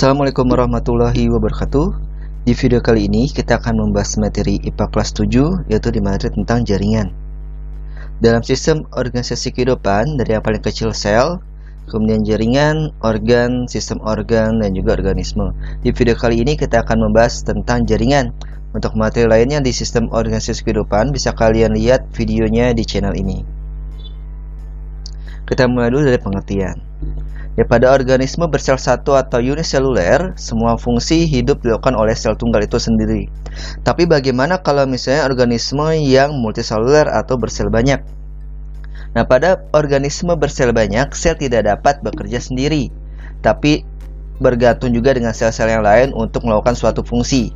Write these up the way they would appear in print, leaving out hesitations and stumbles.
Assalamualaikum warahmatullahi wabarakatuh. Di video kali ini kita akan membahas materi IPA kelas 7, yaitu di materi tentang jaringan. Dalam sistem organisasi kehidupan, dari yang paling kecil sel, kemudian jaringan, organ, sistem organ, dan juga organisme. Di video kali ini kita akan membahas tentang jaringan. Untuk materi lainnya di sistem organisasi kehidupan, bisa kalian lihat videonya di channel ini. Kita mulai dulu dari pengertian. Ya, pada organisme bersel satu atau uniseluler, semua fungsi hidup dilakukan oleh sel tunggal itu sendiri. Tapi bagaimana kalau misalnya organisme yang multiseluler atau bersel banyak? Nah, pada organisme bersel banyak, sel tidak dapat bekerja sendiri, tapi bergantung juga dengan sel-sel yang lain untuk melakukan suatu fungsi.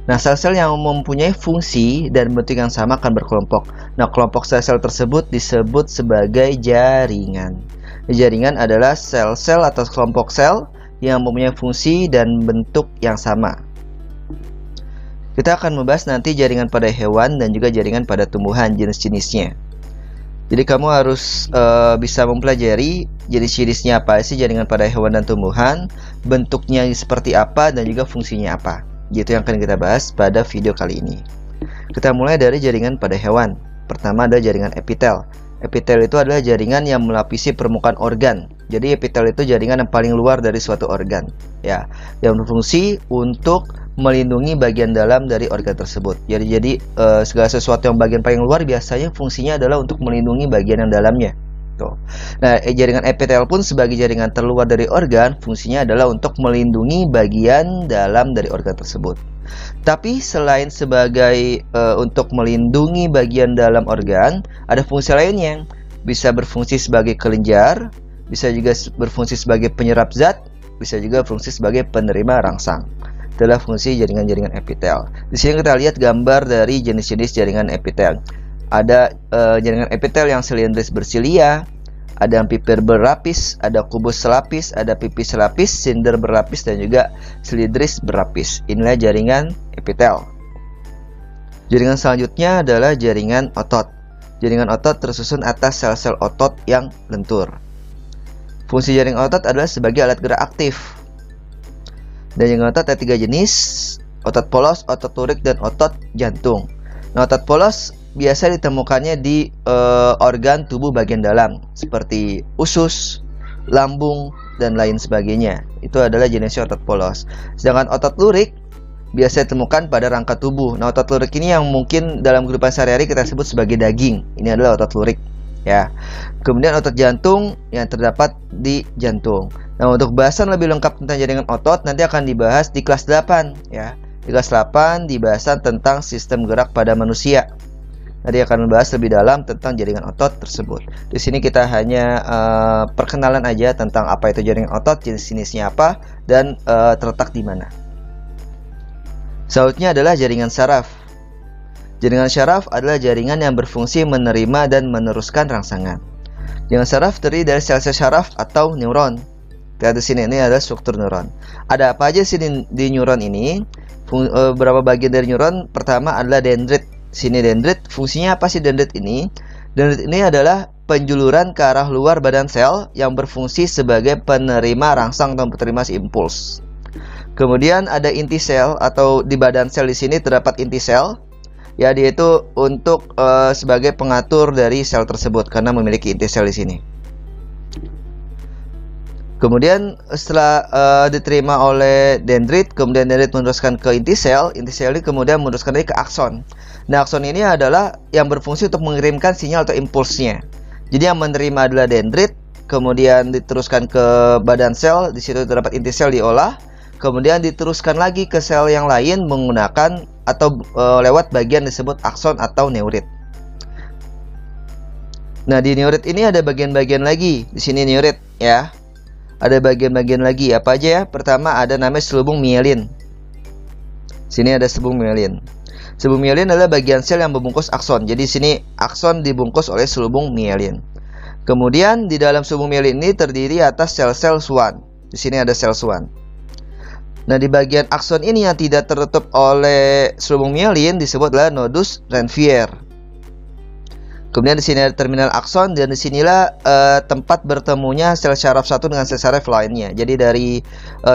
Nah, sel-sel yang mempunyai fungsi dan bentuk yang sama akan berkelompok. Nah, kelompok sel-sel tersebut disebut sebagai jaringan. Jaringan adalah sel-sel atau kelompok sel yang mempunyai fungsi dan bentuk yang sama. Kita akan membahas nanti jaringan pada hewan dan juga jaringan pada tumbuhan, jenis-jenisnya. Jadi kamu harus bisa mempelajari jenis-jenisnya apa sih jaringan pada hewan dan tumbuhan, bentuknya seperti apa, dan juga fungsinya apa. Gitu yang akan kita bahas pada video kali ini. Kita mulai dari jaringan pada hewan. Pertama ada jaringan epitel. Epitel itu adalah jaringan yang melapisi permukaan organ. Jadi epitel itu jaringan yang paling luar dari suatu organ, ya, yang berfungsi untuk melindungi bagian dalam dari organ tersebut. Jadi segala sesuatu yang bagian paling luar biasanya fungsinya adalah untuk melindungi bagian yang dalamnya. Tuh. Nah, jaringan epitel pun sebagai jaringan terluar dari organ, fungsinya adalah untuk melindungi bagian dalam dari organ tersebut. Tapi selain sebagai untuk melindungi bagian dalam organ, ada fungsi lainnya. Bisa berfungsi sebagai kelenjar, bisa juga berfungsi sebagai penyerap zat, bisa juga berfungsi sebagai penerima rangsang. Itulah fungsi jaringan-jaringan epitel. Di sini kita lihat gambar dari jenis-jenis jaringan epitel. Ada jaringan epitel yang silindris bersilia, ada yang pipir berlapis, ada kubus selapis, ada pipis selapis, silinder berlapis, dan juga silindris berlapis. Inilah jaringan epitel. Jaringan selanjutnya adalah jaringan otot. Jaringan otot tersusun atas sel-sel otot yang lentur. Fungsi jaringan otot adalah sebagai alat gerak aktif. Dan jaringan otot ada 3 jenis: otot polos, otot lurik, dan otot jantung. Nah, otot polos biasa ditemukannya di organ tubuh bagian dalam seperti usus, lambung, dan lain sebagainya. Itu adalah jenisnya otot polos. Sedangkan otot lurik biasa ditemukan pada rangka tubuh. Nah, otot lurik ini yang mungkin dalam kehidupan sehari-hari kita sebut sebagai daging. Ini adalah otot lurik, ya. Kemudian otot jantung yang terdapat di jantung. Nah, untuk bahasan lebih lengkap tentang jaringan otot nanti akan dibahas di kelas 8, ya. Di kelas 8 dibahasan tentang sistem gerak pada manusia. Nanti akan membahas lebih dalam tentang jaringan otot tersebut. Di sini kita hanya perkenalan aja tentang apa itu jaringan otot, jenis-jenisnya apa, dan terletak di mana. Selanjutnya adalah jaringan saraf. Jaringan saraf adalah jaringan yang berfungsi menerima dan meneruskan rangsangan. Jaringan saraf terdiri dari sel-sel saraf atau neuron. Lihat di sini, ini adalah struktur neuron. Ada apa aja sih di neuron ini? Beberapa bagian dari neuron. Pertama adalah dendrit. Sini dendrit, fungsinya apa sih dendrit ini? Dendrit ini adalah penjuluran ke arah luar badan sel yang berfungsi sebagai penerima rangsang atau penerima impuls. Kemudian ada inti sel, atau di badan sel di sini terdapat inti sel. Ya, dia itu untuk sebagai pengatur dari sel tersebut karena memiliki inti sel di sini. Kemudian setelah diterima oleh dendrit, kemudian dendrit meneruskan ke inti sel ini kemudian meneruskan lagi ke akson. Nah, akson ini adalah yang berfungsi untuk mengirimkan sinyal atau impulsnya. Jadi yang menerima adalah dendrit, kemudian diteruskan ke badan sel, di situ terdapat inti sel diolah, kemudian diteruskan lagi ke sel yang lain menggunakan atau lewat bagian disebut akson atau neurit. Nah, di neurit ini ada bagian-bagian lagi. Di sini neurit, ya. Ada bagian-bagian lagi, apa aja ya? Pertama ada namanya selubung mielin. Sini ada selubung mielin. Selubung mielin adalah bagian sel yang membungkus akson. Jadi sini akson dibungkus oleh selubung mielin. Kemudian di dalam selubung mielin ini terdiri atas sel-sel Schwann. Di sini ada sel Schwann. Nah, di bagian akson ini yang tidak tertutup oleh selubung mielin disebut adalah nodus Ranvier. Kemudian di sini ada terminal akson, dan disinilah tempat bertemunya sel syaraf satu dengan sel syaraf lainnya. Jadi dari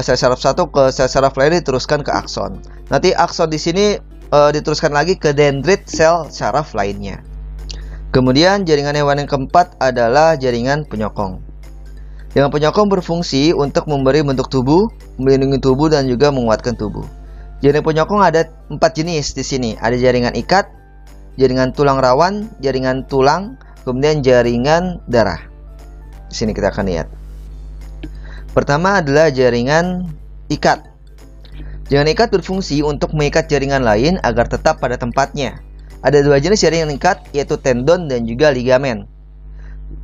sel syaraf satu ke sel syaraf lainnya diteruskan ke akson. Nanti akson di sini diteruskan lagi ke dendrit sel syaraf lainnya. Kemudian jaringan hewan yang keempat adalah jaringan penyokong. Jaringan penyokong berfungsi untuk memberi bentuk tubuh, melindungi tubuh, dan juga menguatkan tubuh. Jaringan penyokong ada 4 jenis di sini. Ada jaringan ikat, jaringan tulang rawan, jaringan tulang, kemudian jaringan darah. Di sini kita akan lihat. Pertama adalah jaringan ikat. Jaringan ikat berfungsi untuk mengikat jaringan lain agar tetap pada tempatnya. Ada 2 jenis jaringan ikat, yaitu tendon dan juga ligamen.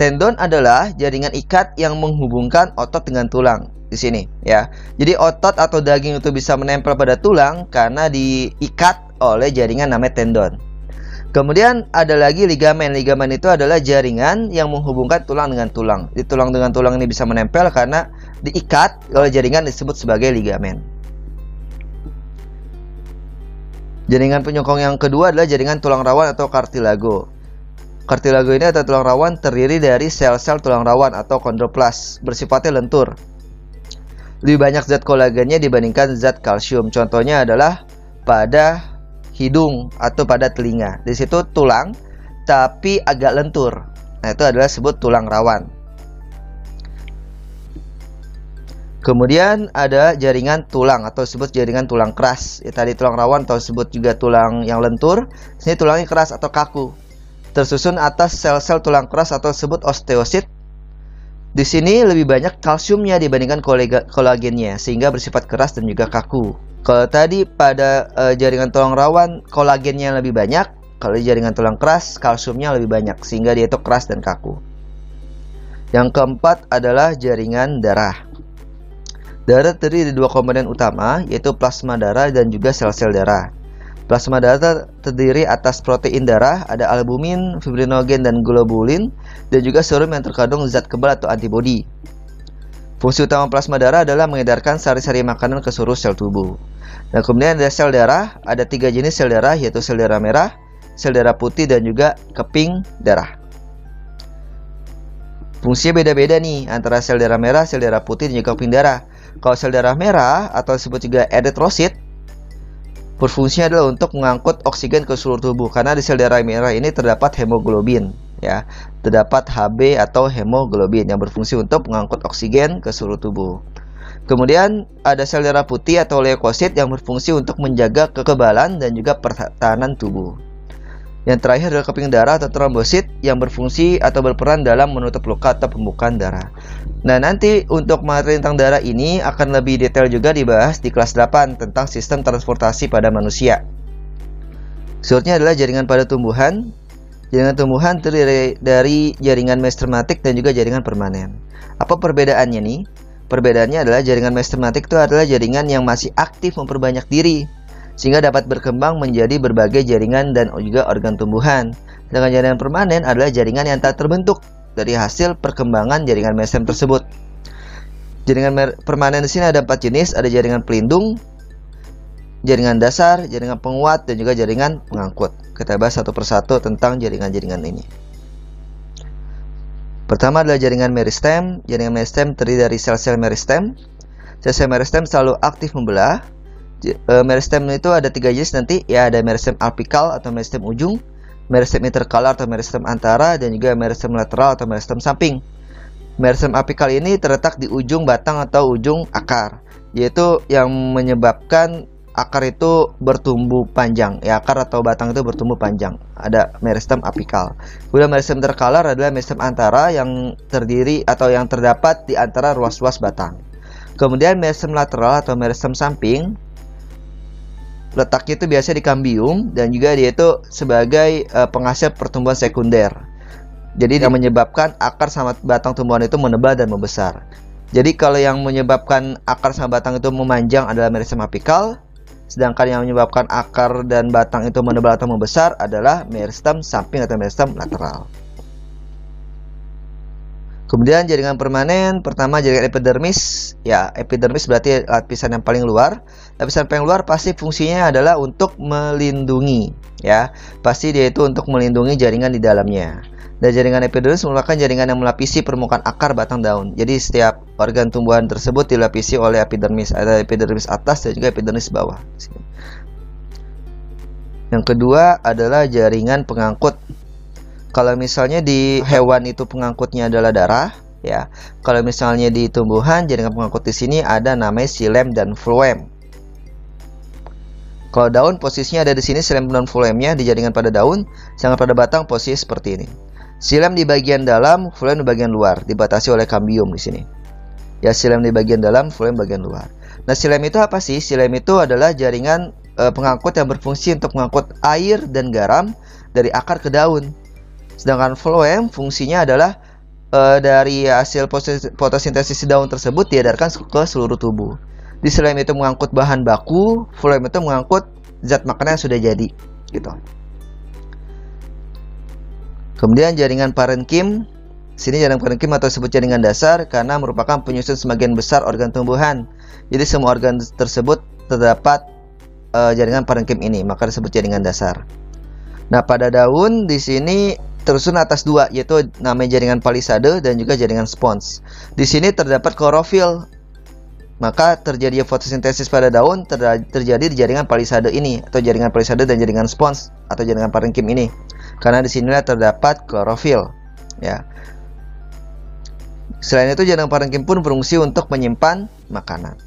Tendon adalah jaringan ikat yang menghubungkan otot dengan tulang. Di sini ya. Jadi otot atau daging itu bisa menempel pada tulang karena diikat oleh jaringan namanya tendon. Kemudian ada lagi ligamen. Ligamen itu adalah jaringan yang menghubungkan tulang dengan tulang. Di tulang dengan tulang ini bisa menempel karena diikat oleh jaringan disebut sebagai ligamen. Jaringan penyokong yang kedua adalah jaringan tulang rawan atau kartilago. Kartilago ini atau tulang rawan terdiri dari sel-sel tulang rawan atau kondroplas, bersifatnya lentur. Lebih banyak zat kolagennya dibandingkan zat kalsium. Contohnya adalah pada hidung atau pada telinga. Di situ tulang tapi agak lentur. Nah, itu adalah disebut tulang rawan. Kemudian ada jaringan tulang atau disebut jaringan tulang keras. Ya, tadi tulang rawan atau disebut juga tulang yang lentur. Sini tulangnya keras atau kaku. Tersusun atas sel-sel tulang keras atau disebut osteosit. Di sini lebih banyak kalsiumnya dibandingkan kolagennya, sehingga bersifat keras dan juga kaku. Kalau tadi pada jaringan tulang rawan kolagennya lebih banyak, kalau di jaringan tulang keras kalsiumnya lebih banyak, sehingga dia itu keras dan kaku. Yang keempat adalah jaringan darah. Darah terdiri dari 2 komponen utama, yaitu plasma darah dan juga sel-sel darah. Plasma darah terdiri atas protein darah, ada albumin, fibrinogen, dan globulin, dan juga serum yang terkandung zat kebal atau antibodi. Fungsi utama plasma darah adalah mengedarkan sari-sari makanan ke seluruh sel tubuh. Nah, kemudian ada sel darah, ada 3 jenis sel darah, yaitu sel darah merah, sel darah putih, dan juga keping darah. Fungsinya beda-beda nih antara sel darah merah, sel darah putih, dan juga keping darah. Kalau sel darah merah atau disebut juga eritrosit, berfungsinya adalah untuk mengangkut oksigen ke seluruh tubuh, karena di sel darah merah ini terdapat hemoglobin, ya, terdapat Hb atau hemoglobin yang berfungsi untuk mengangkut oksigen ke seluruh tubuh. Kemudian ada sel darah putih atau leukosit yang berfungsi untuk menjaga kekebalan dan juga pertahanan tubuh. Yang terakhir adalah keping darah atau trombosit yang berfungsi atau berperan dalam menutup luka atau pembukaan darah. Nah, nanti untuk materi tentang darah ini akan lebih detail juga dibahas di kelas 8 tentang sistem transportasi pada manusia. Selanjutnya adalah jaringan pada tumbuhan. Jaringan tumbuhan terdiri dari jaringan mesentematik dan juga jaringan permanen. Apa perbedaannya nih? Perbedaannya adalah jaringan mesentematik itu adalah jaringan yang masih aktif memperbanyak diri, sehingga dapat berkembang menjadi berbagai jaringan dan juga organ tumbuhan. Sedangkan jaringan permanen adalah jaringan yang tak terbentuk dari hasil perkembangan jaringan mesem tersebut. Jaringan permanen di sini ada 4 jenis, ada jaringan pelindung, jaringan dasar, jaringan penguat, dan juga jaringan pengangkut. Kita bahas satu persatu tentang jaringan-jaringan ini. Pertama adalah jaringan meristem. Jaringan meristem terdiri dari sel-sel meristem. Sel-sel meristem selalu aktif membelah. Meristem itu ada 3 jenis nanti, ya, ada meristem apikal atau meristem ujung, meristem interkalar atau meristem antara, dan juga meristem lateral atau meristem samping. Meristem apikal ini terletak di ujung batang atau ujung akar, yaitu yang menyebabkan akar itu bertumbuh panjang, ya, akar atau batang itu bertumbuh panjang. Ada meristem apikal. Kemudian meristem interkalar adalah meristem antara yang terdiri atau yang terdapat di antara ruas-ruas batang. Kemudian meristem lateral atau meristem samping letaknya itu biasanya di kambium, dan juga dia itu sebagai penghasil pertumbuhan sekunder. Jadi yang menyebabkan akar sama batang tumbuhan itu menebal dan membesar. Jadi kalau yang menyebabkan akar sama batang itu memanjang adalah meristem apikal, sedangkan yang menyebabkan akar dan batang itu menebal atau membesar adalah meristem samping atau meristem lateral. Kemudian jaringan permanen, pertama jaringan epidermis. Ya, epidermis berarti lapisan yang paling luar. Lapisan paling luar pasti fungsinya adalah untuk melindungi, ya. Pasti dia itu untuk melindungi jaringan di dalamnya. Dan jaringan epidermis merupakan jaringan yang melapisi permukaan akar batang daun. Jadi setiap organ tumbuhan tersebut dilapisi oleh epidermis. Ada epidermis atas dan juga epidermis bawah. Yang kedua adalah jaringan pengangkut. Kalau misalnya di hewan itu pengangkutnya adalah darah, ya. Kalau misalnya di tumbuhan, jaringan pengangkut di sini ada namanya xilem dan floem. Kalau daun posisinya ada di sini, xilem dan floemnya di jaringan pada daun, sedangkan pada batang posisi seperti ini. Xilem di bagian dalam, floem di bagian luar, dibatasi oleh kambium di sini. Ya, xilem di bagian dalam, floem bagian luar. Nah, xilem itu apa sih? Xilem itu adalah jaringan pengangkut yang berfungsi untuk mengangkut air dan garam dari akar ke daun. Sedangkan floem fungsinya adalah dari hasil fotosintesis daun tersebut diedarkan ke seluruh tubuh. Di xilem itu mengangkut bahan baku, floem itu mengangkut zat makanan yang sudah jadi, gitu. Kemudian jaringan parenkim, sini jaringan parenkim atau disebut jaringan dasar karena merupakan penyusun sebagian besar organ tumbuhan. Jadi semua organ tersebut terdapat jaringan parenkim ini, maka disebut jaringan dasar. Nah, pada daun di sini tersusun atas dua, yaitu namanya jaringan palisade dan juga jaringan spons. Di sini terdapat klorofil, maka terjadi fotosintesis pada daun terjadi di jaringan palisade ini, atau jaringan palisade dan jaringan spons atau jaringan parenkim ini. Karena di sinilah terdapat klorofil, ya. Selain itu, jaringan parenkim pun berfungsi untuk menyimpan makanan.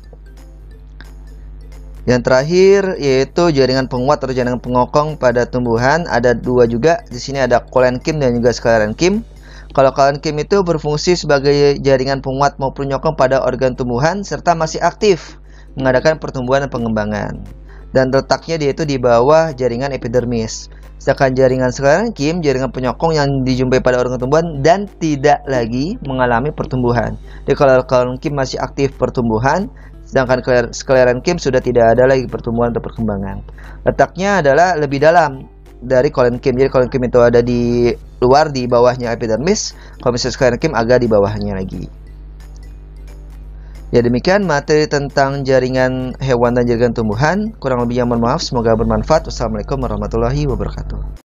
Yang terakhir yaitu jaringan penguat atau jaringan pengokong pada tumbuhan, ada dua juga. Di sini ada kolenkim dan juga sklerenkim. Kalau kolenkim itu berfungsi sebagai jaringan penguat maupun penyokong pada organ tumbuhan serta masih aktif mengadakan pertumbuhan dan pengembangan. Dan letaknya dia itu di bawah jaringan epidermis. Sedangkan jaringan sklerenkim, jaringan penyokong yang dijumpai pada organ tumbuhan dan tidak lagi mengalami pertumbuhan. Jadi kalau kolenkim masih aktif pertumbuhan, sedangkan sklerenkim sudah tidak ada lagi pertumbuhan atau perkembangan. Letaknya adalah lebih dalam dari kolenkim. Jadi kolenkim itu ada di luar, di bawahnya epidermis. Kalau misalnya sklerenkim agak di bawahnya lagi. Ya, demikian materi tentang jaringan hewan dan jaringan tumbuhan. Kurang lebihnya mohon maaf, semoga bermanfaat. Wassalamualaikum warahmatullahi wabarakatuh.